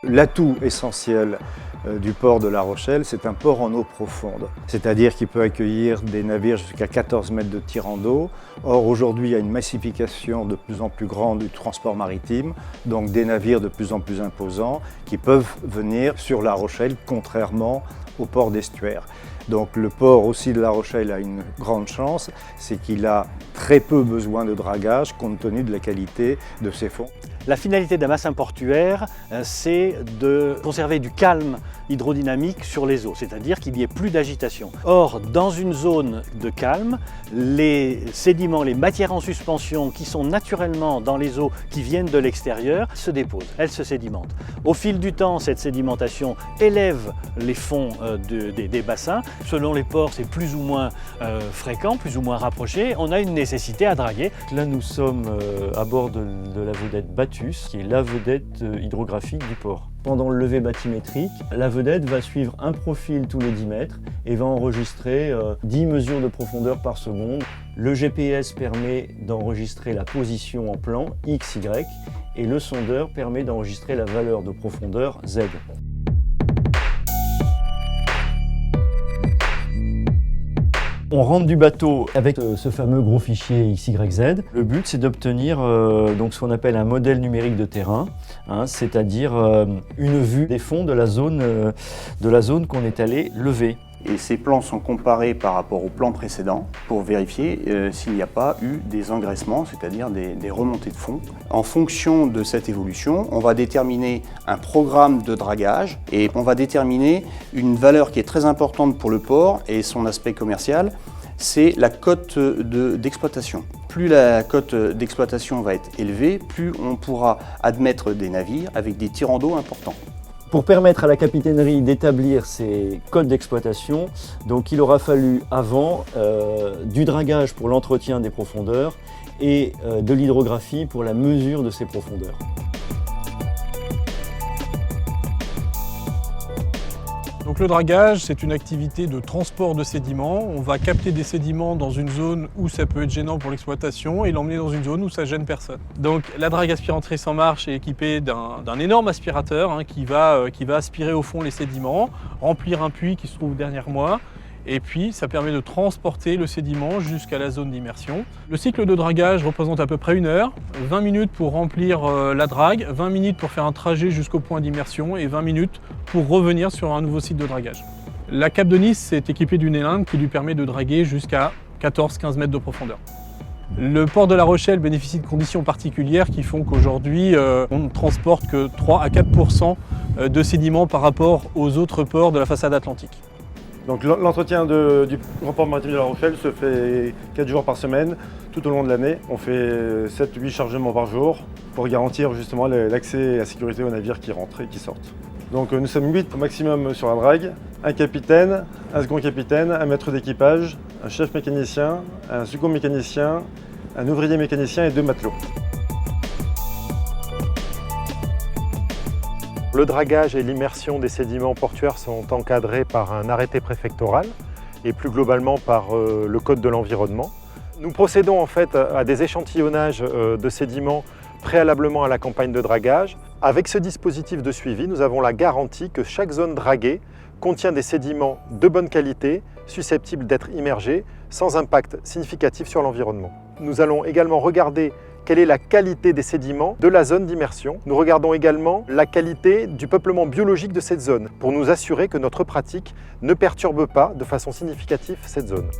L'atout essentiel du port de La Rochelle, c'est un port en eau profonde. C'est-à-dire qu'il peut accueillir des navires jusqu'à 14 mètres de tirant d'eau. Or, aujourd'hui, il y a une massification de plus en plus grande du transport maritime, donc des navires de plus en plus imposants qui peuvent venir sur La Rochelle, contrairement au port d'estuaire. Donc le port aussi de La Rochelle a une grande chance, c'est qu'il a très peu besoin de dragage compte tenu de la qualité de ses fonds. La finalité d'un bassin portuaire, c'est de conserver du calme hydrodynamique sur les eaux, c'est-à-dire qu'il n'y ait plus d'agitation. Or, dans une zone de calme, les sédiments, les matières en suspension qui sont naturellement dans les eaux qui viennent de l'extérieur se déposent, elles se sédimentent. Au fil du temps, cette sédimentation élève les fonds des bassins. Selon les ports, c'est plus ou moins fréquent, plus ou moins rapproché. On a une nécessité à draguer. Là, nous sommes à bord de la vedette Bathus, qui est la vedette hydrographique du port. Pendant le lever bathymétrique, la vedette va suivre un profil tous les 10 mètres et va enregistrer 10 mesures de profondeur par seconde. Le GPS permet d'enregistrer la position en plan X, Y et le sondeur permet d'enregistrer la valeur de profondeur Z. On rentre du bateau avec ce fameux gros fichier XYZ. Le but, c'est d'obtenir donc ce qu'on appelle un modèle numérique de terrain, c'est-à-dire une vue des fonds de la zone qu'on est allé lever. Et ces plans sont comparés par rapport aux plans précédents pour vérifier s'il n'y a pas eu des engraissements, c'est-à-dire des remontées de fond. En fonction de cette évolution, on va déterminer un programme de dragage et on va déterminer une valeur qui est très importante pour le port et son aspect commercial, c'est la cote d'exploitation. Plus la cote d'exploitation va être élevée, plus on pourra admettre des navires avec des tirants d'eau importants. Pour permettre à la capitainerie d'établir ces codes d'exploitation, donc il aura fallu avant du dragage pour l'entretien des profondeurs et de l'hydrographie pour la mesure de ces profondeurs. Donc le dragage, c'est une activité de transport de sédiments. On va capter des sédiments dans une zone où ça peut être gênant pour l'exploitation et l'emmener dans une zone où ça gêne personne. Donc la drague aspiratrice en marche est équipée d'un énorme aspirateur qui va aspirer au fond les sédiments, remplir un puits qui se trouve derrière moi. Et puis ça permet de transporter le sédiment jusqu'à la zone d'immersion. Le cycle de dragage représente à peu près 1 heure, 20 minutes pour remplir la drague, 20 minutes pour faire un trajet jusqu'au point d'immersion et 20 minutes pour revenir sur un nouveau site de dragage. La Cape de Nice est équipée d'une élinde qui lui permet de draguer jusqu'à 14-15 mètres de profondeur. Le port de La Rochelle bénéficie de conditions particulières qui font qu'aujourd'hui on ne transporte que 3 à 4% de sédiments par rapport aux autres ports de la façade atlantique. Donc l'entretien du grand port maritime de La Rochelle se fait 4 jours par semaine, tout au long de l'année. On fait 7-8 chargements par jour pour garantir justement l'accès et la sécurité aux navires qui rentrent et qui sortent. Donc nous sommes 8 au maximum sur la drague, un capitaine, un second capitaine, un maître d'équipage, un chef mécanicien, un second mécanicien, un ouvrier mécanicien et 2 matelots. Le dragage et l'immersion des sédiments portuaires sont encadrés par un arrêté préfectoral et plus globalement par le Code de l'environnement. Nous procédons en fait à des échantillonnages de sédiments préalablement à la campagne de dragage. Avec ce dispositif de suivi, nous avons la garantie que chaque zone draguée contient des sédiments de bonne qualité, susceptibles d'être immergés sans impact significatif sur l'environnement. Nous allons également regarder quelle est la qualité des sédiments de la zone d'immersion. Nous regardons également la qualité du peuplement biologique de cette zone pour nous assurer que notre pratique ne perturbe pas de façon significative cette zone.